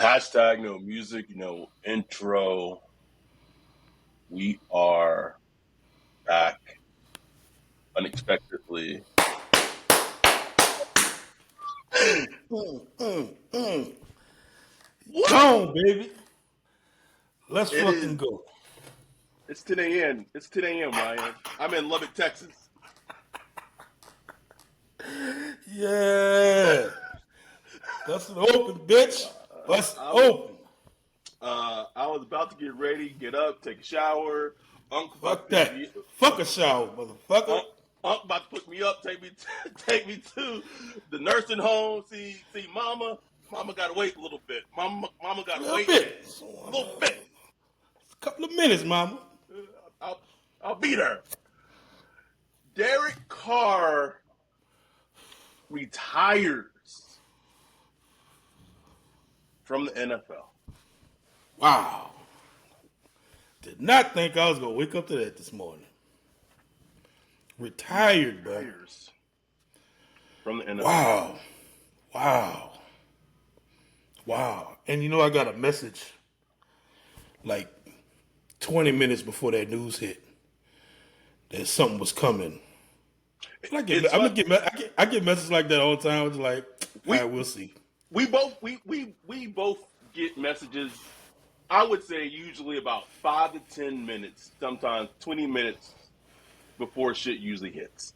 Hashtag no music, no intro. We are back unexpectedly. What? Go on, baby. Let's It is. fucking go. It's 10 a.m. It's 10 a.m. Ryan. I'm in Lubbock, Texas. Yeah. Let's open, bitch. Let's I was open. I was about to get ready, get up, take a shower. Uncle about Fuck to pick that. me. Fuck a shower, motherfucker. Unc, Unc about to put me up, take me to the nursing home. See, Mama got to wait a little bit. Mama A got to little wait bit. a little bit. A couple of minutes, mama. I'll I'll be there. Derek Carr retires from the NFL. Wow. Did not think I was going to wake up to that this morning. Retired, bro. Retires from the NFL. Wow. Wow. Wow. And I got a message like 20 minutes before that news hit that something was coming. And It's fun. I get messages like that all the time. It's like, all We right, we'll see. we both get messages. I would say usually about 5 to 10 minutes, sometimes 20 minutes before shit usually hits.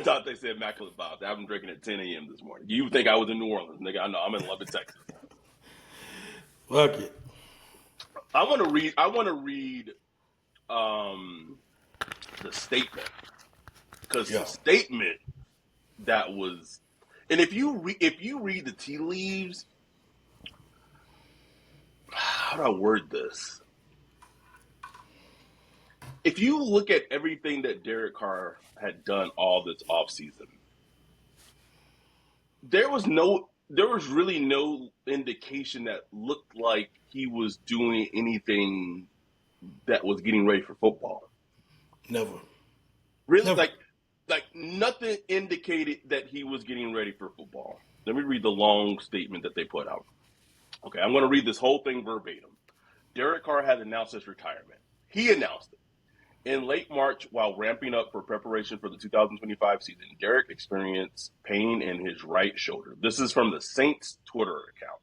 Dante said immaculate vibes. I've been drinking at 10 a.m. this morning. You think I was in New Orleans, nigga? I know I'm in Lubbock, Texas. Fuck it. I want to read the statement because the Yeah. statement that was, and if you read the tea leaves, how do I word this? If you look at everything that Derek Carr had done all this offseason, there was really no indication that looked like he was doing anything that was getting ready for football. Never. Really, Never. like nothing indicated that he was getting ready for football. Let me read the long statement that they put out. Okay, I'm going to read this whole thing verbatim. Derek Carr has announced his retirement. He announced it. In late March, while ramping up for preparation for the 2025 season, Derek experienced pain in his right shoulder. This is from the Saints Twitter account.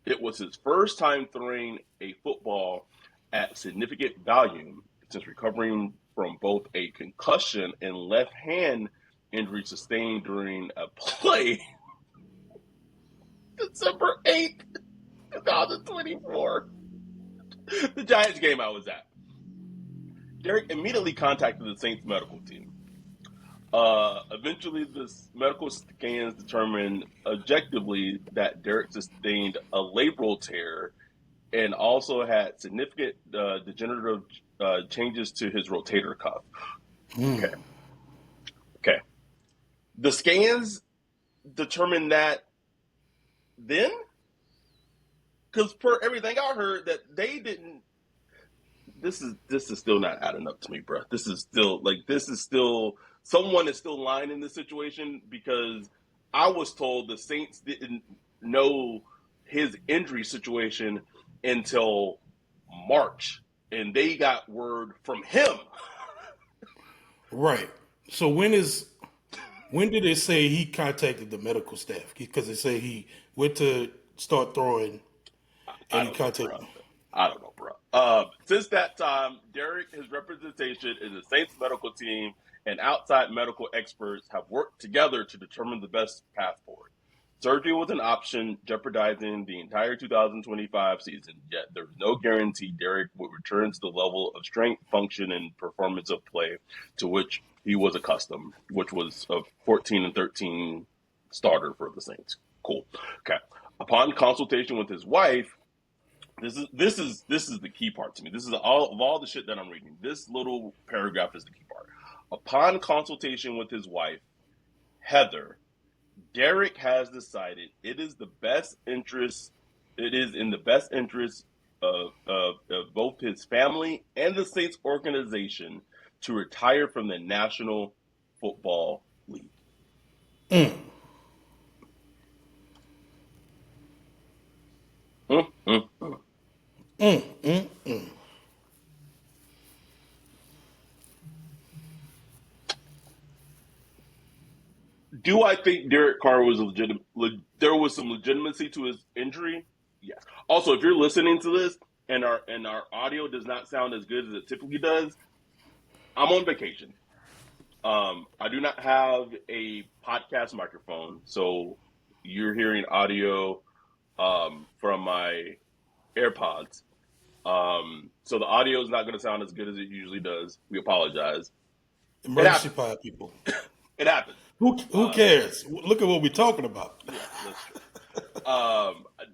It was his first time throwing a football at significant volume since recovering from both a concussion and left hand injury sustained during a play December 8th, 2024. The Giants game I was at. Derek immediately contacted the Saints medical team. Eventually, the medical scans determined objectively that Derek sustained a labral tear and also had significant degenerative changes to his rotator cuff. Okay. Okay. The scans determined that then, because per everything I heard, that they didn't. This is still not adding up to me, bro. This is still someone is still lying in this situation because I was told the Saints didn't know his injury situation until March, and they got word from him. Right. So when did they say he contacted the medical staff? Because they say he went to start throwing I and he don't know, contacted. bro. I don't know, bro. Since that time, Derek, his representation in the Saints medical team, and outside medical experts have worked together to determine the best path forward. Surgery was an option, jeopardizing the entire 2025 season, yet there was no guarantee Derek would return to the level of strength, function, and performance of play to which he was accustomed, which was a 14-13 starter for the Saints. Cool. Okay. Upon consultation with his wife, this is the key part to me. This is all the shit that I'm reading. This little paragraph is the key part. Upon consultation with his wife, Heather, Derek has decided it is in the best interest of both his family and the Saints organization to retire from the National Football League. Do I think Derek Carr was legitimate? There was some legitimacy to his injury. Yes. Also, if you're listening to this and our audio does not sound as good as it typically does, I'm on vacation. I do not have a podcast microphone, so you're hearing audio from my AirPods. So the audio is not going to sound as good as it usually does. We apologize. It Emergency happens. pod people. It happens. Who cares? Look at what we're talking about. Yeah, that's true.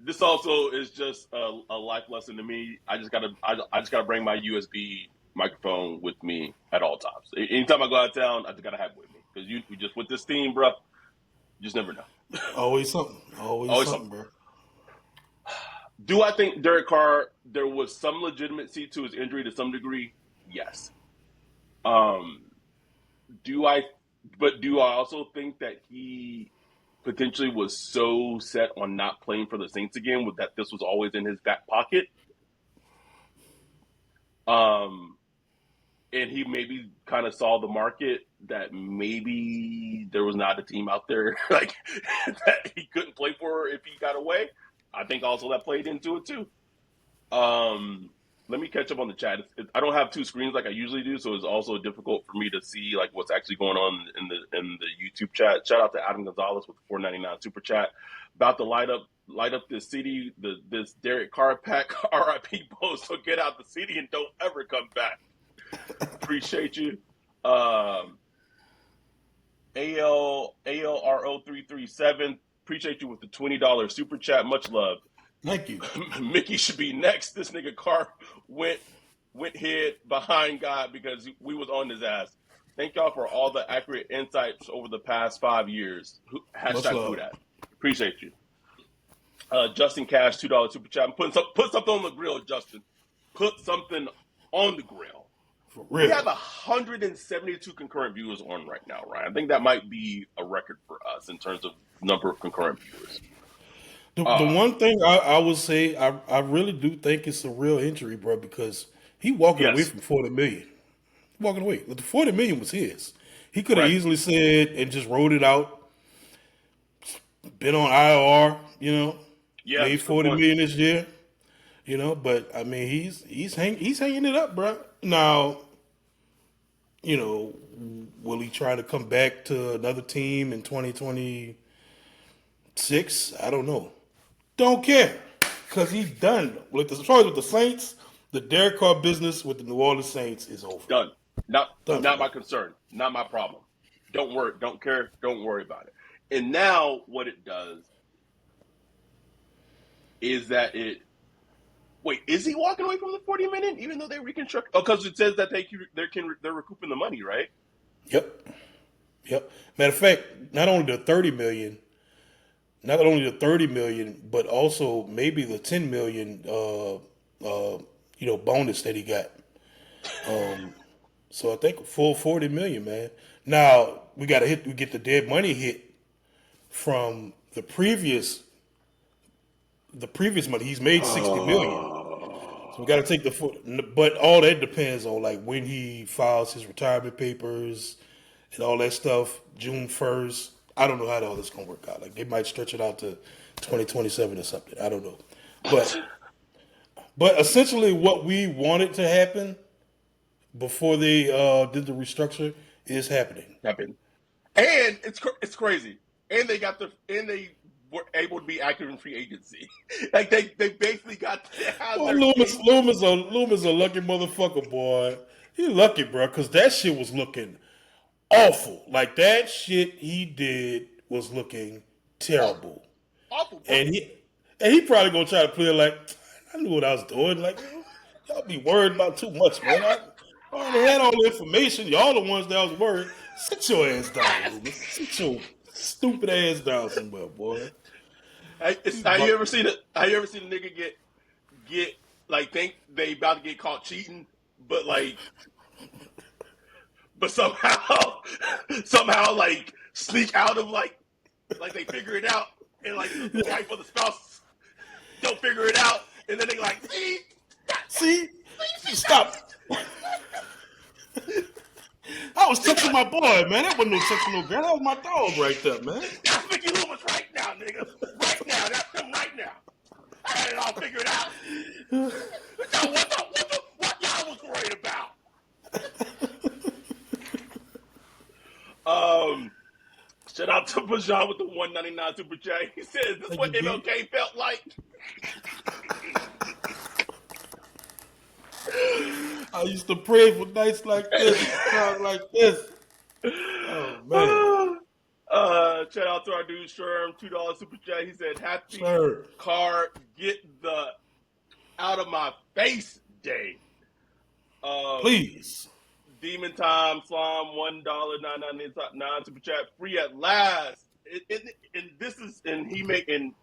This also is just a life lesson to me. I just gotta bring my USB microphone with me at all times. Anytime I go out of town, I just gotta have it with me because you just with this team, bro. You just never know. Always something. Always something, bro. Do I think Derek Carr, there was some legitimacy to his injury to some degree? Yes. Do I also think that he potentially was so set on not playing for the Saints again that this was always in his back pocket? And he maybe kind of saw the market that maybe there was not a team out there like that he couldn't play for if he got away. I think also that played into it too. Let me catch up on the chat. I don't have two screens like I usually do, so it's also difficult for me to see like what's actually going on in the YouTube chat. Shout out to Adam Gonzalez with the $4.99 super chat. About to light up this CD, this Derek Carr pack RIP post. So get out the CD and don't ever come back. Appreciate you. ALRO337. Appreciate you with the $20 super chat. Much love. Thank you. Mickey should be next. This nigga Carr went head behind God because we was on his ass. Thank y'all for all the accurate insights over the past 5 years. Hashtag who that. Appreciate you. Justin Cash, $2 super chat. Put something on the grill, Justin. Put something on the grill. For real. We have 172 concurrent viewers on right now, Ryan. I think that might be a record for us in terms of number of concurrent viewers. The one thing I would say, I really do think it's a real injury, bro, because he walking away from $40 million. Walking away. But the $40 million was his. He could have easily said and just wrote it out. Been on IR, made $40 million this year, But I mean, he's hanging it up, bro. Now, will he try to come back to another team in 2026? I don't know. Don't care, because he's done. As far as with the Saints, the Derek Carr business with the New Orleans Saints is over. Done. Not my concern. Not my problem. Don't worry. Don't care. Don't worry about it. And now what it does is that wait, is he walking away from the $40 million even though they reconstruct? Oh, because it says that they're recouping the money, right? Yep. Matter of fact, not only the $30 million, but also maybe the $10 million, bonus that he got. So I think a full $40 million, man. Now we get the dead money hit from the previous money. He's made $60 million. So we got to take but all that depends on like when he files his retirement papers and all that stuff. June 1st. I don't know how all this is gonna work out. Like they might stretch it out to 2027 or something. I don't know. But essentially, what we wanted to happen before they did the restructure is happening. And it's crazy. And they were able to be active in free agency. Like they basically got to have Loomis a lucky motherfucker, boy. He lucky, bro, because that shit was looking awful. Like that shit he did was looking terrible. Awful. And he probably gonna try to play like I knew what I was doing. Like y'all be worried about too much, man. I already had all the information. Y'all the ones that was worried. Sit your ass down, Loomis. Sit your stupid ass down somewhere, boy. Have you ever seen a nigga get like think they about to get caught cheating, but somehow like sneak out of like they figure it out and like the wife or the spouse don't figure it out and then they like see stop. I was texting my boy, man. That wasn't no texting no girl. That was my dog right there, man. That's Mickey Loomis right now, nigga. Right now. That's him right now. I had it all figured out. Yo, what y'all was worried about? Shout out to Bajan with the $1.99 super chat. He said, "Is this what MLK felt like?" I used to pray for nights like this, times like this. Oh man. Shout out to our dude Sherm, $2 super chat. He said, "Happy Sir. Carr, get the out of my face day." Please. Demon Time Slime, $1.99 super chat, free at last. And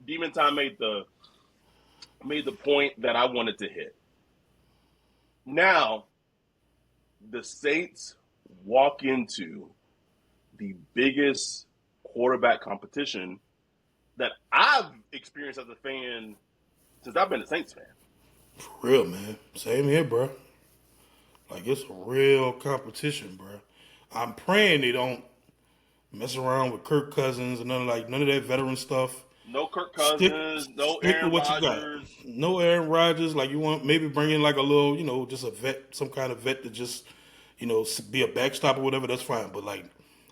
Demon Time made the point that I wanted to hit. Now, the Saints walk into the biggest quarterback competition that I've experienced as a fan since I've been a Saints fan. For real, man. Same here, bro. Like, it's a real competition, bro. I'm praying they don't mess around with Kirk Cousins and none of that veteran stuff. No Kirk Cousins, no Aaron Rodgers. No Aaron Rodgers. Like, you want maybe bring in like a little, just a vet, some kind of vet to just, be a backstop or whatever. That's fine. But, like,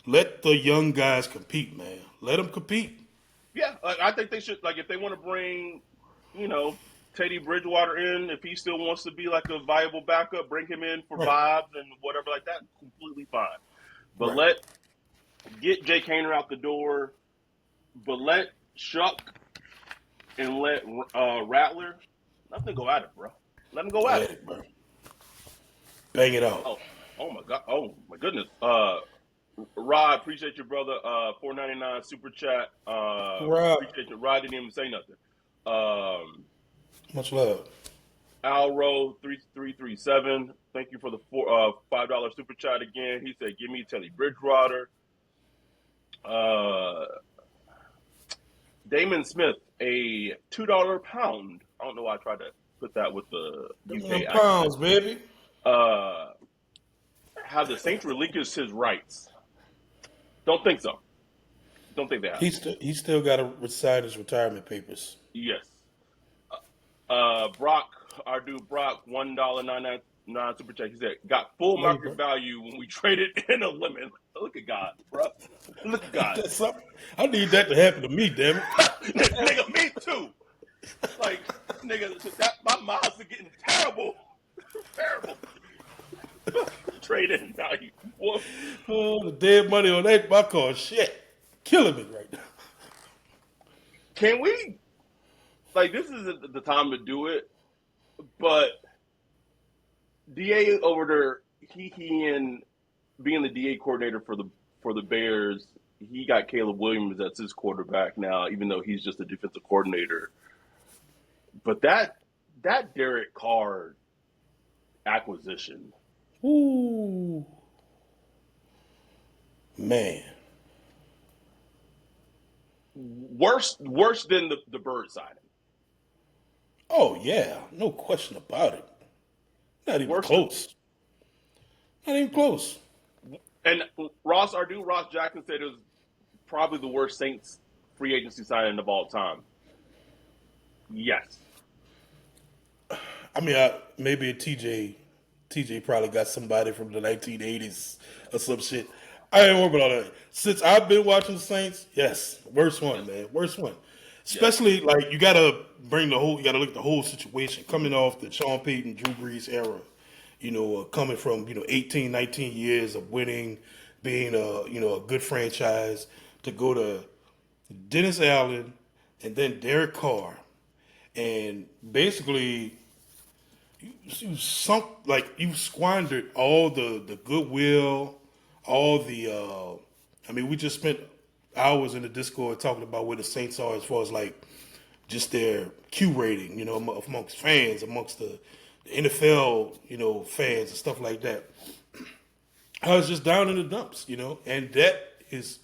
let the young guys compete, man. Let them compete. Yeah, I think they should. Like, if they want to bring, Teddy Bridgewater in, if he still wants to be like a viable backup, bring him in for vibes and whatever like that, completely fine. But get Jake Hainer out the door, but let Shuck and let Rattler, let them go at it, bro. Let them go at it, bro. Bang it out. Oh my God. Oh my goodness. Rod, appreciate your brother. $4.99 super chat. Rod. Appreciate you. Rod didn't even say nothing. Much love. Alro 3337. Thank you for the $5 super chat again. He said, "Give me Teddy Bridgewater." Damon Smith, a $2 pound. I don't know why I tried to put that with the UK pounds, baby. Have the Saints relinquished his rights? Don't think so. Don't think they have. He's still got to sign his retirement papers. Yes. Brock, our dude Brock, $1.99 super chat. He said, "Got full market value when we traded in a limit." Look at God, bro. Look at God. I need that to happen to me, damn it. Nigga, me too. Like, nigga, my miles are getting terrible. Terrible. Trade in value. Oh, the dead money on that my car, shit, killing me right now. Can we? Like, this isn't the time to do it, but DA over there, he and being the DA coordinator for the Bears, he got Caleb Williams as his quarterback now, even though he's just a defensive coordinator. But that Derek Carr acquisition, ooh, man, worse than the Bird signing. Oh yeah, no question about it. Not even close. Not even close. And Ross Jackson said it was probably the worst Saints free agency signing of all time. Yes. I mean, maybe TJ probably got somebody from the 1980s or some shit. I ain't worried about all that. Since I've been watching the Saints, yes, worst one, man, worst one. Especially like you gotta look at the whole situation coming off the Sean Payton, Drew Brees era. Coming from 18, 19 years of winning, being a good franchise, to go to Dennis Allen and then Derek Carr, and basically you squandered all the goodwill, all the. We just spent hours in the Discord talking about where the Saints are as far as like just their Q rating, amongst fans, amongst the NFL, fans and stuff like that. I was just down in the dumps, and that is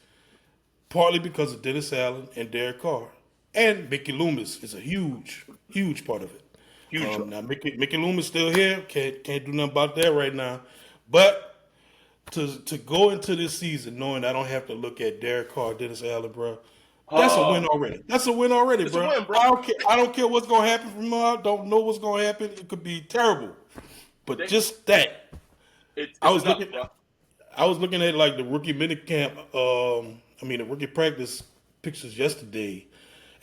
partly because of Dennis Allen and Derek Carr. And Mickey Loomis is a huge, huge part of it. Now, Mickey Loomis still here. Can't do nothing about that right now. But to go into this season knowing I don't have to look at Derek Carr, Dennis Allen, bro. That's a win Oh, already. That's a win already, it's a bro. win, bro. I don't care. I don't care what's gonna happen from now. I don't know what's gonna happen. It could be terrible, but just that. It's I was enough, looking. bro. I was looking at like the rookie minicamp. The rookie practice pictures yesterday,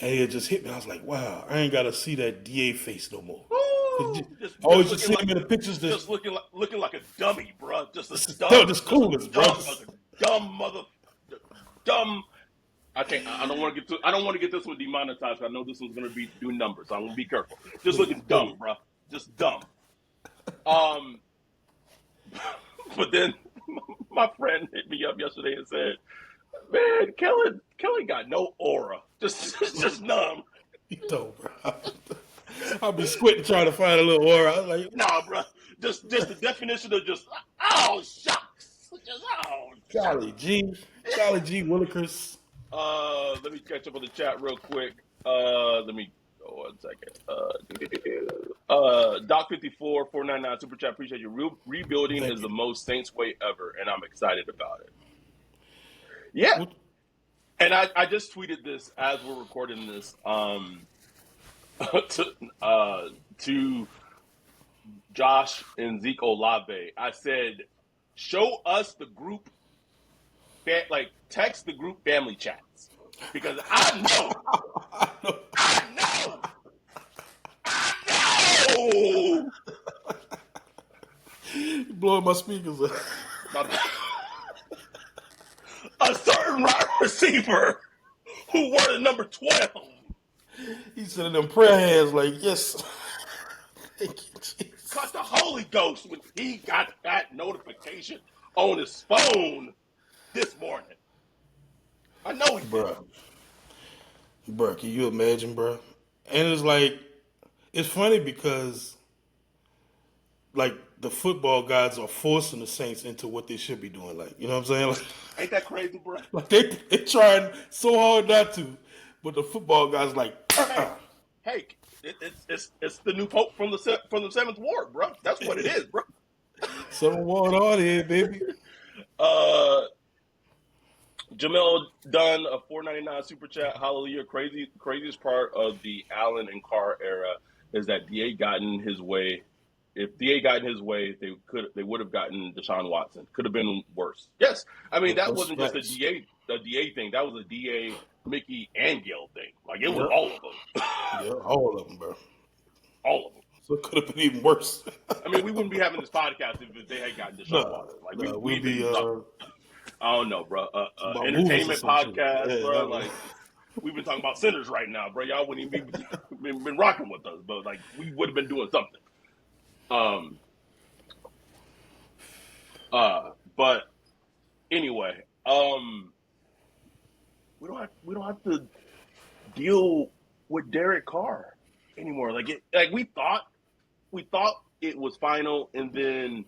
and it just hit me. I was like, wow, I ain't gotta see that DA face no more. Woo! Always just see him in the pictures. Just looking like a dummy, bro. Just a Just clueless, bro. Dumb. I can't. I don't want to get. I don't want to get this one demonetized. I know this one's gonna be do numbers. So I'm gonna be careful. Just looking dumb, bro. Just dumb. But then my friend hit me up yesterday and said, "Man, Kelly got no aura. Just numb." You don't, bro. I'll be squinting trying to find a little aura. I was like, nah, bro. Just the definition of just oh shucks. Just oh Charlie G. Willikers. Let me catch up on the chat real quick. Let me go 1 second. Doc54 499 super chat. Appreciate you. Rebuilding is the most Saints way ever, and I'm excited about it. Yeah, and I just tweeted this as we're recording this. To Josh and Zeke Olave, I said, show us the group, text the group family chats, because I know. Blowing my speakers up. A certain wide receiver who wore the number 12. He said in them prayer hands like, yes. Thank you, Jesus. Caught the Holy Ghost when he got that notification on his phone this morning. I know he did. Bro, can you imagine, bro? And it's like, it's funny because, like, the football guys are forcing the Saints into what they should be doing. Like, you know what I'm saying? Like, ain't that crazy, bro? Like they trying so hard not to, but the football guys like, hey, it's the new pope from the 7th ward, bro. That's what it is, bro. 7th ward on here, baby. Jamel Dunn, a $4.99 super chat. Hallelujah. Craziest part of the Allen and Carr era is that DA got in his way. If DA got in his way, they would have gotten Deshaun Watson. Could have been worse. Yes, I mean that wasn't just a DA thing. That was a DA, Mickey, and Gail thing. Like it was all of them. Yeah, all of them, bro. All of them. So it could have been even worse. I mean, we wouldn't be having this podcast if they had gotten Deshaun Watson. Like we'd be. I don't know, bro. Entertainment podcast, bro. Like we've been talking about sinners right now, bro. Y'all wouldn't even been rocking with us, but like we would have been doing something. But anyway, we don't have to deal with Derek Carr anymore. We thought it was final, and then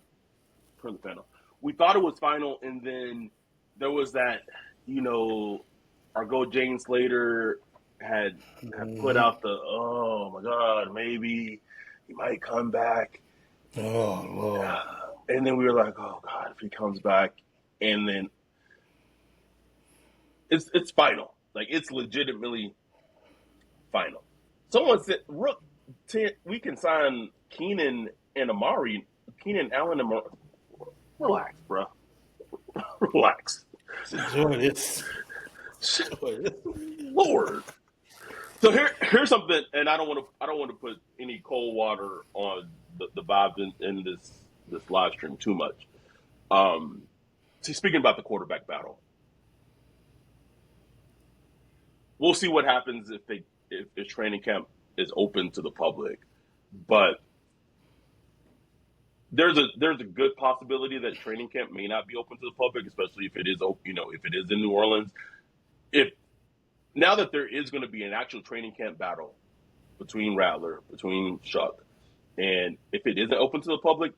turn the fan on. We thought it was final, and then there was that, our go Jane Slater had put out the, oh my God, maybe he might come back. Oh Lord! And then we were like, oh God, if he comes back, and then it's final. Like it's legitimately final. Someone said, "Rook, we can sign Keenan and Amari, Keenan Allen and Amari." Relax, bro. Relax. Enjoy this. Lord. So here's something, and I don't want to put any cold water on the vibes in this live stream too much. Speaking about the quarterback battle, we'll see what happens if training camp is open to the public, but there's a good possibility that training camp may not be open to the public, especially if it is open, if it is in New Orleans. Now that there is going to be an actual training camp battle between Rattler, between Shuck, and if it isn't open to the public,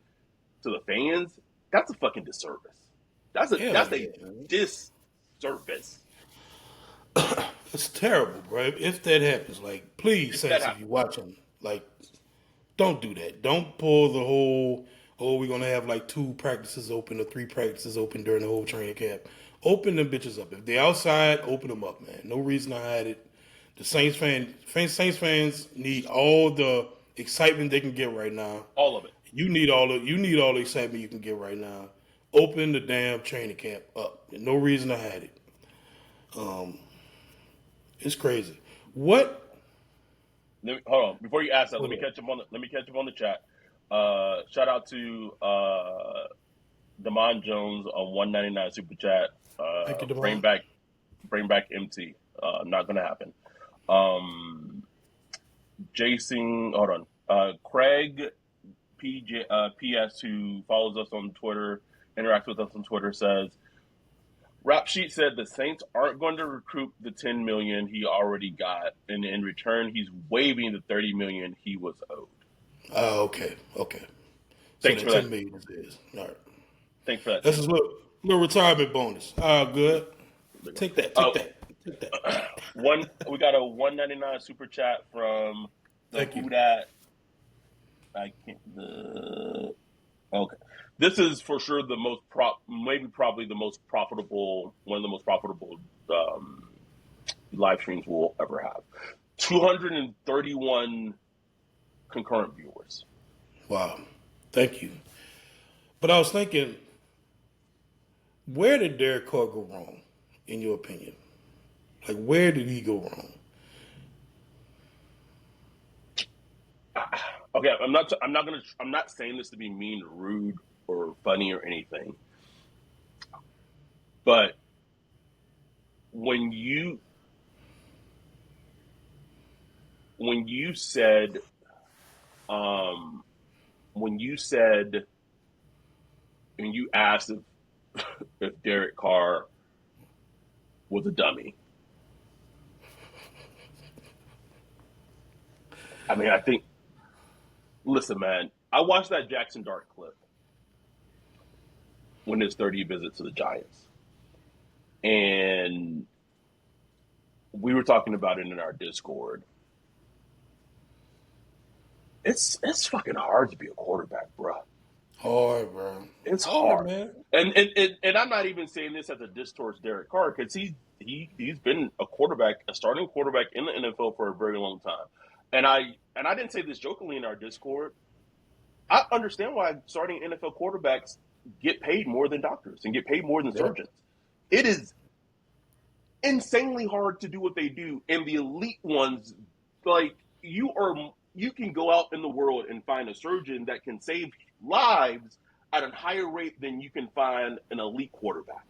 to the fans, that's a fucking disservice. That's a disservice. It's terrible, bro. If that happens, like, please, Saints, if you're watching, like, don't do that. Don't pull the whole, oh, we're gonna have like 2 practices open or 3 practices open during the whole training camp. Open them bitches up. If they're outside, open them up, man. No reason to hide it. The Saints fans need all the excitement they can get right now. All of it. You need all the excitement you can get right now. Open the damn training camp up. There's no reason to hide it. It's crazy. What? Hold on. Before you ask that, Hold let me on. catch up on the chat. Shout out to Damon Jones on 199 super chat. Thank you, Bring Devon. back MT. Not gonna happen. Jason, hold on. Craig PS, who follows us on Twitter, interacts with us on Twitter, says Rap Sheet said the Saints aren't going to recoup the $10 million he already got, and in return, he's waiving the $30 million he was owed. Oh, okay. So Thanks that for that. 10 million is all right. Thanks for that. That's his little retirement bonus. Good. Take that. Oh, Take that. we got a 199 super chat from the Thank you. Who Dat. Okay. This is for sure the most probably the most profitable, one of the most profitable live streams we'll ever have. 231 concurrent viewers. Wow. Thank you. But I was thinking, where did Derek Carr go wrong, in your opinion? Like, where did he go wrong? Okay, I'm not saying this to be mean or rude or funny or anything. But when you said when you asked if Derek Carr was a dummy, I mean, listen, man, I watched that Jackson Dart clip when his 30th visit to the Giants, and we were talking about it in our Discord. It's fucking hard to be a quarterback, bro. Hard, bro. It's hard, man. And I'm not even saying this as a diss towards Derek Carr, because he's been a starting quarterback in the NFL for a very long time. And I didn't say this jokingly in our Discord. I understand why starting NFL quarterbacks get paid more than doctors and get paid more than surgeons. It is insanely hard to do what they do, and the elite ones, like you can go out in the world and find a surgeon that can save lives at a higher rate than you can find an elite quarterback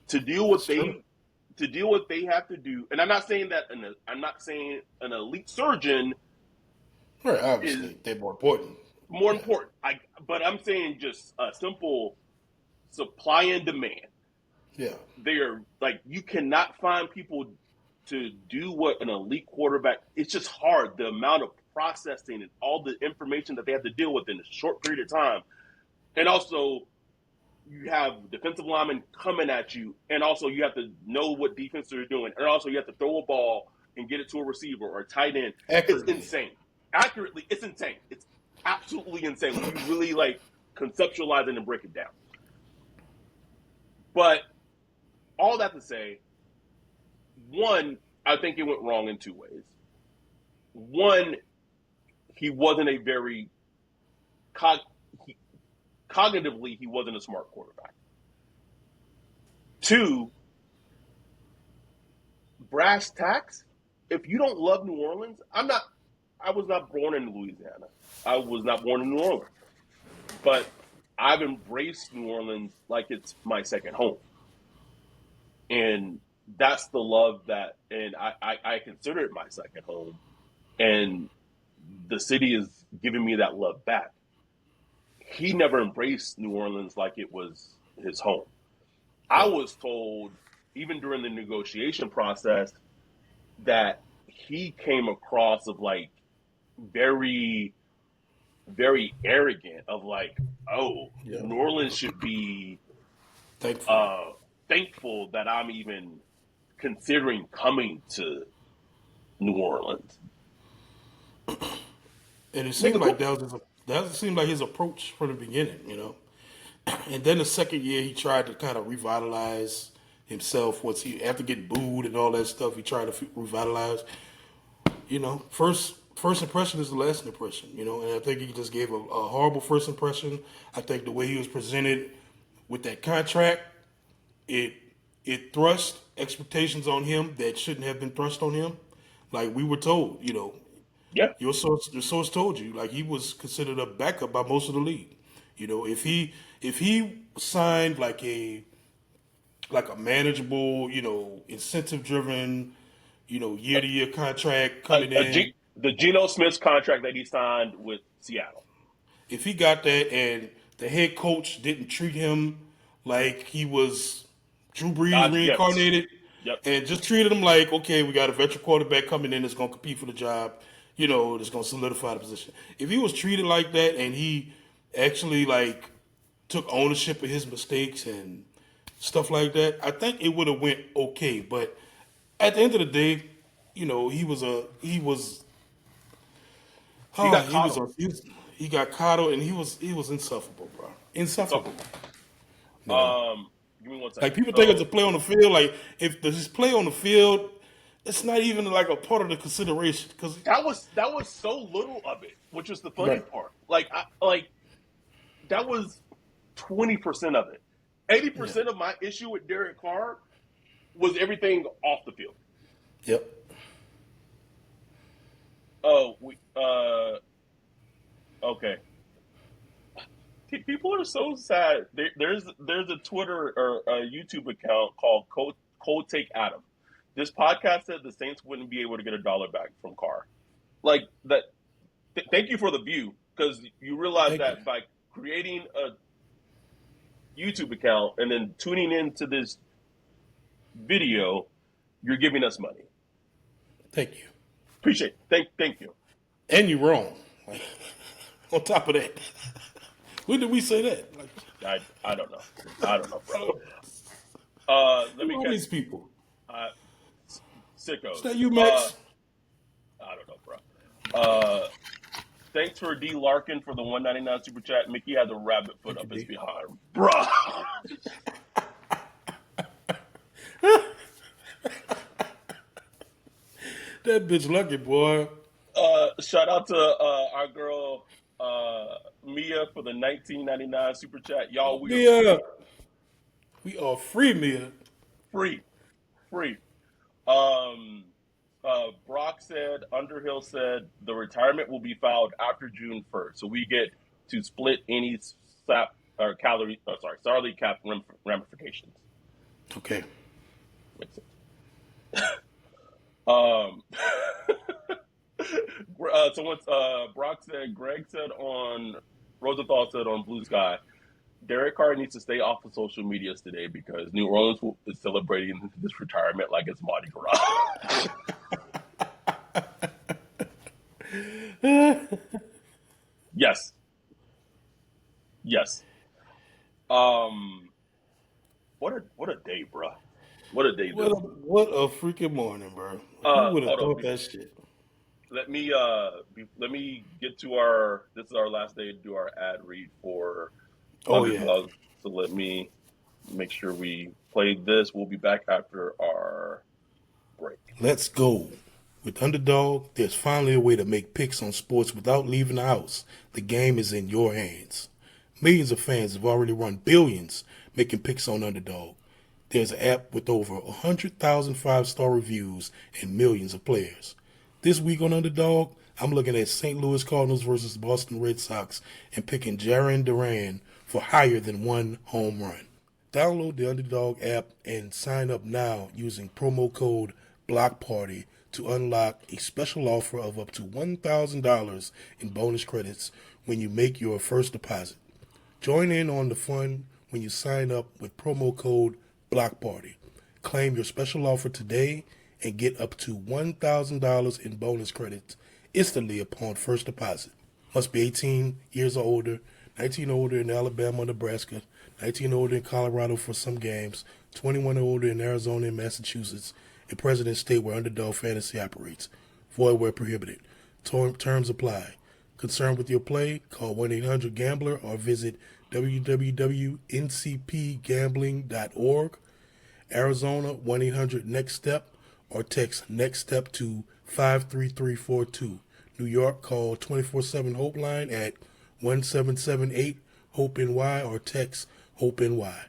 to deal with what they have to do. And I'm not saying an elite surgeon Right, obviously, they're more important. But I'm saying just a simple supply and demand. Yeah. They're like, you cannot find people to do what an elite quarterback. It's just hard. The amount of processing and all the information that they have to deal with in a short period of time. And also, you have defensive linemen coming at you, and also you have to know what defense they're doing, and also you have to throw a ball and get it to a receiver or a tight end. Accurately. It's insane. Accurately, it's insane. It's absolutely insane when you really conceptualize it and break it down. But all that to say, one, I think it went wrong in two ways. One, he wasn't a very cognitively, he wasn't a smart quarterback. Two, brass tacks. If you don't love New Orleans, I was not born in Louisiana. I was not born in New Orleans. But I've embraced New Orleans like it's my second home. And that's the love and I consider it my second home. And the city is giving me that love back. He never embraced New Orleans like it was his home. I was told, even during the negotiation process, that he came across of very, very arrogant of New Orleans should be thankful that I'm even considering coming to New Orleans. And it seemed like that That seemed like his approach from the beginning, you know. And then the second year, he tried to kind of revitalize himself. After getting booed and all that stuff, he tried to revitalize. You know, first impression is the last impression. You know, and I think he just gave a horrible first impression. I think the way he was presented with that contract, it thrust expectations on him that shouldn't have been thrust on him. Like we were told, you know, Yeah. your source told you, like he was considered a backup by most of the league. You know, if he signed like a manageable, you know, incentive driven, you know, year to year contract coming in. The Geno Smith's contract that he signed with Seattle. If he got that and the head coach didn't treat him like he was Drew Brees reincarnated, Yep. and just treated him like, okay, we got a veteran quarterback coming in that's going to compete for the job, you know, that's going to solidify the position. If he was treated like that and he actually like took ownership of his mistakes and stuff like that, I think it would have went okay. But at the end of the day, you know, he got coddled and he was insufferable, bro. Insufferable. You know? Give me one second. Like people think it's a play on the field. Like if there's this play on the field, it's not even like a part of the consideration because that was so little of it, which is the funny part. Like that was 20% of it. 80% of my issue with Derek Carr was everything off the field. Yep. Oh, okay. People are so sad. There's a Twitter or a YouTube account called Cold Take Adam. This podcast said the Saints wouldn't be able to get $1 back from Carr. Like that. Thank you for the view because you realize that by creating a YouTube account and then tuning into this video, you're giving us money. Thank you. Appreciate it. Thank you. And you're wrong. Like, on top of that. When did we say that? Like, I don't know. I don't know, bro. Let me catch these people. Sickos. Is that you, Max? I don't know, bro. Thanks for D Larkin for the $1.99 super chat. Mickey has a rabbit foot up his behind, bro. That bitch lucky, boy. Shout out to our girl Mia for the $19.99 super chat. Y'all, we are free, Mia. Free. Brock said, Underhill said, the retirement will be filed after June 1st, so we get to split any salary cap ramifications. Okay. Makes sense. Brock said, Rosenthal said on Blue Sky, Derek Carr needs to stay off of social medias today because New Orleans is celebrating this retirement like it's Mardi Gras. Yes. What a day, bro. What a day, dude. What a freaking morning, bro. Who would have thought that shit? Let me get to this is our last day to do our ad read for Underdog. So let me make sure we play this. We'll be back after our break. Let's go. With Underdog, there's finally a way to make picks on sports without leaving the house. The game is in your hands. Millions of fans have already run billions making picks on Underdog. There's an app with over 100,000 five-star reviews and millions of players. This week on Underdog, I'm looking at St. Louis Cardinals versus Boston Red Sox and picking Jarren Duran for higher than 1 home run. Download the Underdog app and sign up now using promo code BLOCKPARTY to unlock a special offer of up to $1,000 in bonus credits when you make your first deposit. Join in on the fun when you sign up with promo code BLOCKPARTY. Claim your special offer today and get up to $1,000 in bonus credits instantly upon first deposit. Must be 18 years or older, 19 or older in Alabama or Nebraska, 19 or older in Colorado for some games, 21 or older in Arizona and Massachusetts, and President State where Underdog Fantasy operates. Void where prohibited. Terms apply. Concerned with your play? Call 1-800-GAMBLER or visit www.ncpgambling.org. Arizona 1-800-NEXT-STEP or text NEXT STEP to 53342. New York, call 24/7 Hope line at 1778 Hope NY or text Hope NY.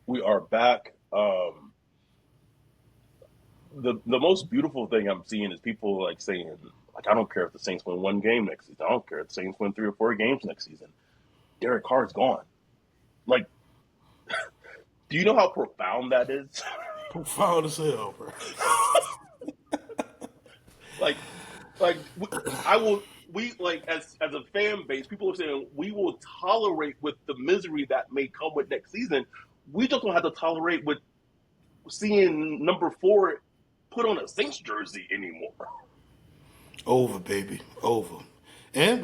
We are back. The most beautiful thing I'm seeing is people like saying, like, I don't care if the Saints win one game next season. I don't care if the Saints win 3 or 4 games next season. Derek Carr's gone. Like, do you know how profound that is? Profound as hell, bro. like, I will. We like as a fan base, people are saying we will tolerate with the misery that may come with next season. We just don't have to tolerate with seeing number 4 put on a Saints jersey anymore. Over, baby. Over. And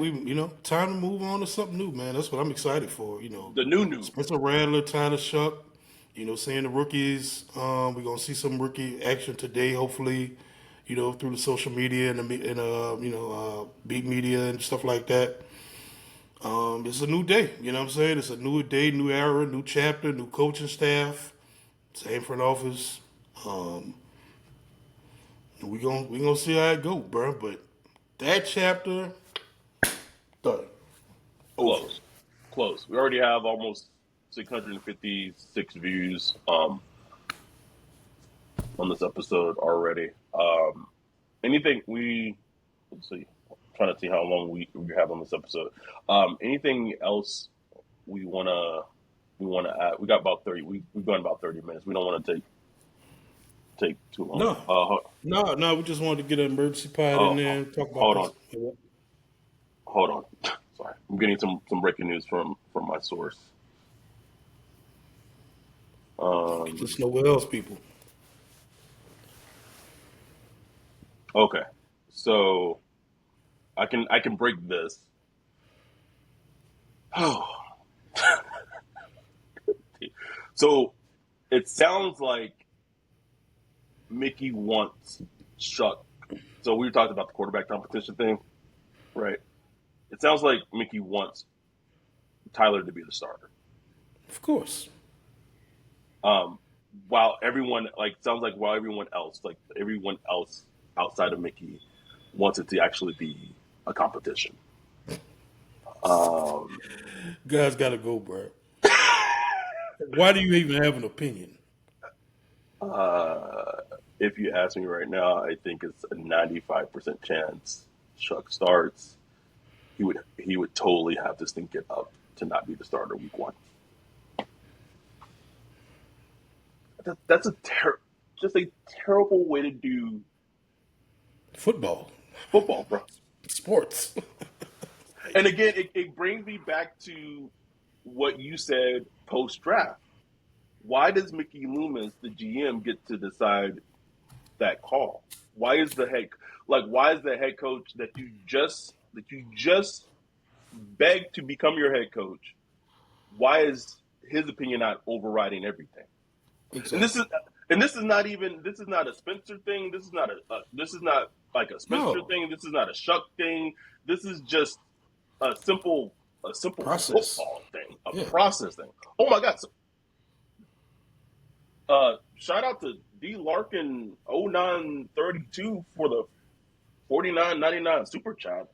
time to move on to something new, man. That's what I'm excited for. The new. Spencer Rattler, Tyler Shuck, seeing the rookies. We're going to see some rookie action today, hopefully, through the social media and beat media and stuff like that. It's a new day, you know what I'm saying? It's a new day, new era, new chapter, new coaching staff, same front office. We gonna see how it go, bro. But that chapter, done. Close. We already have almost 656 views on this episode already. Anything let's see, I'm trying to see how long we have on this episode. Anything else we wanna add? We got about 30. We've gone about 30 minutes. We don't want to take too long. No. We just wanted to get an emergency pod in there and talk about Hold on. Sorry, I'm getting some breaking news from my source. Just nowhere else, people. Okay, so I can break this. So it sounds like Mickey wants Shuck. So we talked about the quarterback competition thing, right? It sounds like Mickey wants Tyler to be the starter. Of course. While everyone else outside of Mickey wants it to actually be a competition. Guys gotta go, bro. Why do you even have an opinion? If you ask me right now, I think it's a 95% chance Chuck starts. He would totally have this thing get up to not be the starter week 1. That's just a terrible way to do football, bro. Sports. And again, it brings me back to what you said post draft. Why does Mickey Loomis, the GM, get to decide that call? Why is the head coach that you just begged to become your head coach? Why is his opinion not overriding everything? Exactly. And this is not a Spencer thing. This is not like a Spencer thing. This is not a Shuck thing. This is just a simple process. Football thing, process thing. Oh my God! Shout out to D Larkin 0932 for the $49.99 super chat.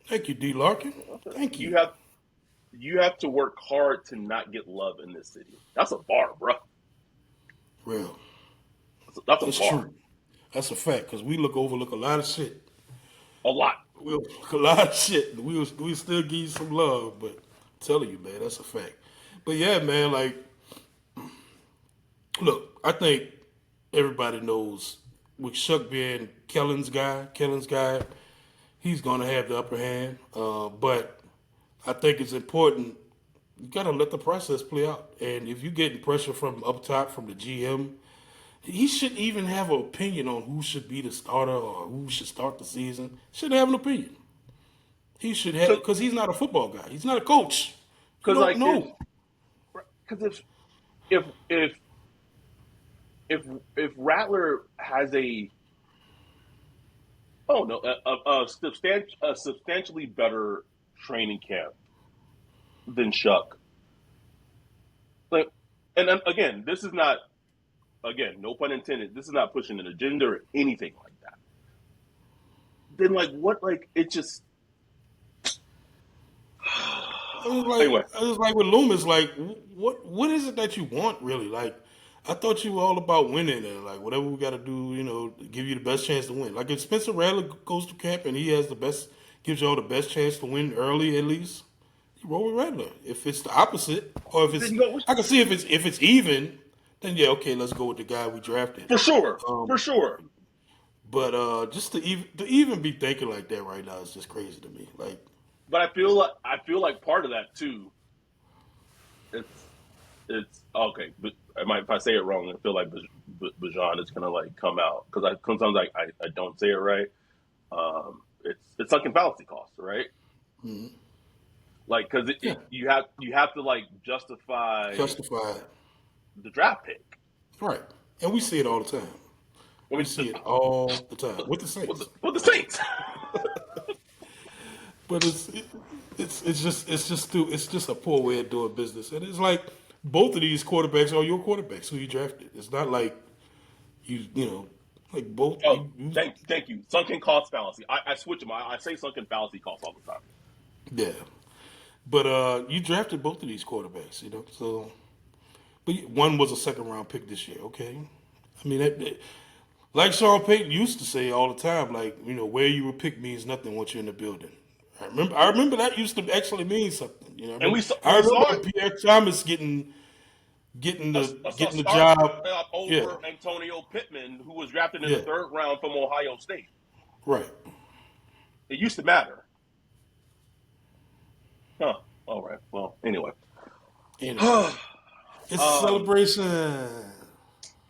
Thank you, D Larkin. Thank you. You have to work hard to not get love in this city. That's a bar, bro. Real. That's bar. True. That's a fact because we overlook a lot of shit. A lot. We overlook a lot of shit. We still give you some love, but I'm telling you, man, that's a fact. But yeah, man, like, look, I think everybody knows with Shuck being Kellen's guy, he's going to have the upper hand. But I think it's important. You got to let the process play out. And if you're getting pressure from up top, from the GM, he shouldn't even have an opinion on who should be the starter or who should start the season. Shouldn't have an opinion. He should have, because he's not a football guy. He's not a coach. Because if Rattler has a Oh no, a substantially better training camp than Shuck. Like, and then, again, this is not, again, no pun intended. This is not pushing an agenda or anything like that. Then like what? Like it just anyway. I was like with Loomis, like what is it that you want really? Like I thought you were all about winning and like whatever we got to do, give you the best chance to win. Like if Spencer Rattler goes to camp and he has the best, gives you all the best chance to win early at least, you roll with Rattler. If it's the opposite, or if Then it's, you go I can see if it's even, then yeah, okay, let's go with the guy we drafted. for sure, for Um, sure. but just to even be thinking like that right now is just crazy to me. Like But I feel like part of that too. It's it's okay. But if I say it wrong, I feel like Bajan is gonna like come out because I sometimes I don't say it right. It's sunken fallacy cost, right? Like because yeah, you have to like justify justified. the draft pick. Right. And we see it all the time. I We mean, see it all the time with the Saints. with the Saints. But it's just a poor way of doing business. And it's like both of these quarterbacks are your quarterbacks who you drafted. It's not like like both Oh, thank you. Sunken cost fallacy. I switch them. I say sunken fallacy cost all the time. yeah. But you drafted both of these quarterbacks. So but one was a second round pick this year, okay? I mean like Sean Payton used to say all the time, like, where you were picked means nothing once you're in the building. I remember that used to actually mean something. And I we remember saw it. Pierre Thomas getting the A getting the start job. Yeah, over Antonio Pittman, who was drafted in the yeah, third round from Ohio State. right. It used to matter. Huh. All right. Well, anyway. Anyway, it's a celebration.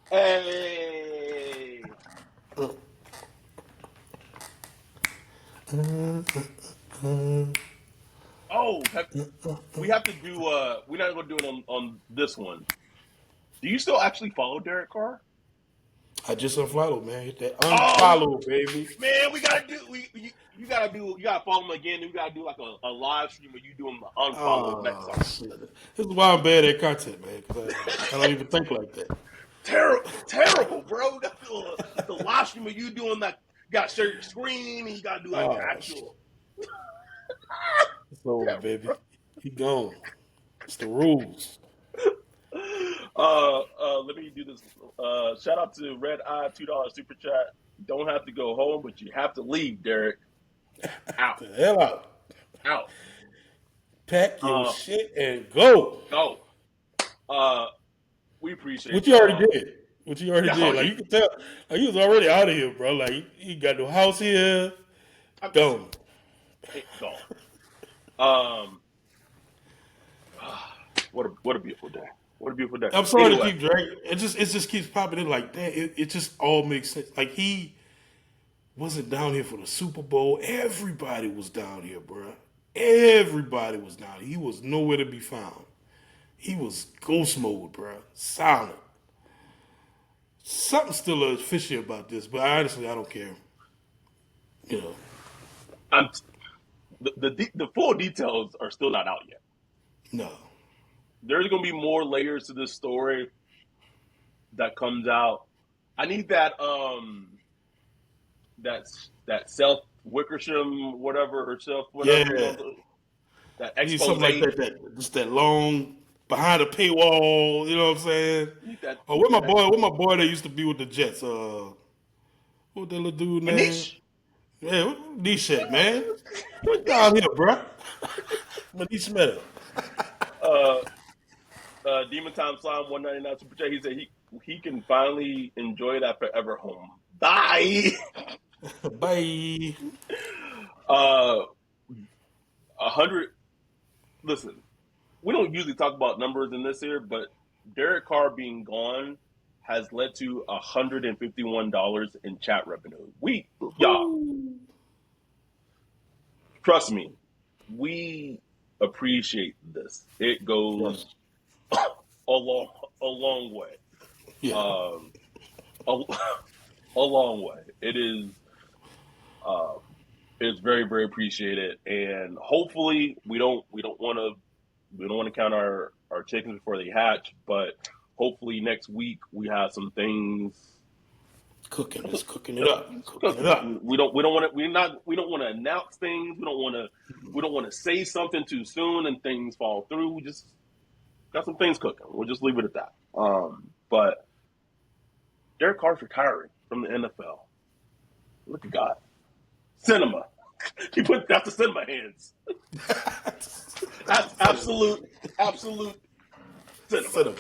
Hey. Oh, we have to do. We're not going to do it on this one. Do you still actually follow Derek Carr? I just unfollowed, man. Hit that Oh unfollow, baby. man, we gotta do. You gotta follow him again. We gotta do like a live stream where you do him the unfollow next Oh time. shit! This is why I'm bad at content, man. Because I don't even think like that. Terrible, bro. We gotta do the live stream where you doing that. You gotta share your screen and you gotta do like the Oh shit! actual. It's over, Yeah, baby. bro. He gone. It's the rules. Let me do this. Shout out to Red Eye $2 super chat. Don't have to go home, but you have to leave, Derek. Out, The hell out. out. Pack your Uh, shit and go. go. Uh, we appreciate Which you already y'all. did. Which you already Yo, did. Like you can tell, like he was already out of here, bro. Like he got no house here. listen, Gone. gone. Um, what a beautiful day. What a beautiful day. I'm sorry to Anyway, keep dragging. It just keeps popping in like that. It just all makes sense. Like he wasn't down here for the Super Bowl. Everybody was down here, bro. Everybody was down here. He was nowhere to be found. He was ghost mode, bro. Silent. Something still fishy about this, but honestly, I don't care. You know, I'm the full details are still not out yet. no. There's gonna be more layers to this story that comes out. I need that Self Wickersham whatever herself whatever Yeah. that You need expose. something like that, just that long behind the paywall, you know what I'm saying? Need that Oh, need that where my boy that used to be with the Jets? What that little dude name? Manish. Yeah, what Niche at, man? Get down here, bro. Manish Meta. uh, Demon Time Slime 199 super chat. He said he can finally enjoy that forever home. Bye. Bye. 100. Listen, we don't usually talk about numbers in this here, but Derek Carr being gone has led to $151 in chat revenue. Y'all, Woo. trust me, we appreciate this. It goes Yes. a long way. Yeah. Um, a, a long way. It is It's very, very appreciated, and hopefully we don't want to count our chickens before they hatch, but hopefully next week we have some things Cooking. It's cooking it up. Cooking it up. We don't want to we don't want to announce things. We don't want to say something too soon and things fall through. We just got some things cooking. We'll just leave it at that. But Derek Carr's retiring from the NFL. Look at God. Cinema. That's the cinema hands. That's absolute cinema.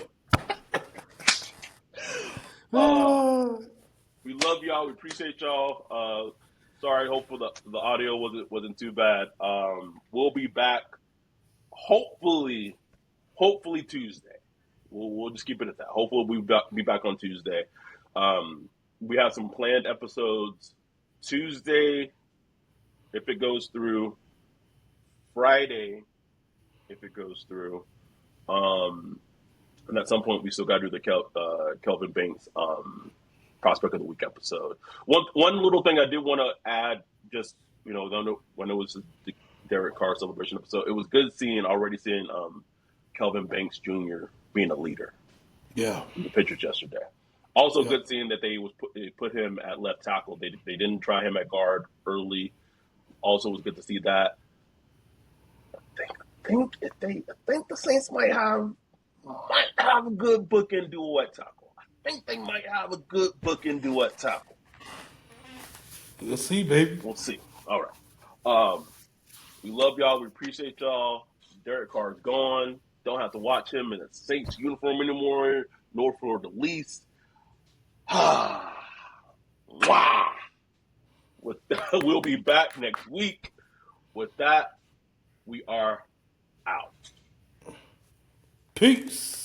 We love y'all. We appreciate y'all. Sorry, hopefully the audio wasn't too bad. We'll be back. Hopefully Tuesday. We'll just keep it at that. Hopefully we'll be back on Tuesday. We have some planned episodes Tuesday if it goes through. Friday if it goes through. And at some point we still got to do the Kelvin Banks Prospect of the Week episode. One little thing I did want to add, just when it was the Derek Carr celebration episode, it was good seeing Kelvin Banks Jr. being a leader. Yeah, in the pictures yesterday. Also, good seeing that they put him at left tackle. They didn't try him at guard early. Also, was good to see that. I think the Saints might have a good bookend duo at tackle. I think they might have a good bookend duo at tackle. We'll see, baby. We'll see. All right. We love y'all. We appreciate y'all. Derek Carr is gone. Don't have to watch him in a Saints uniform anymore, nor for the least. Wow. We'll be back next week. With that, we are out. Peace.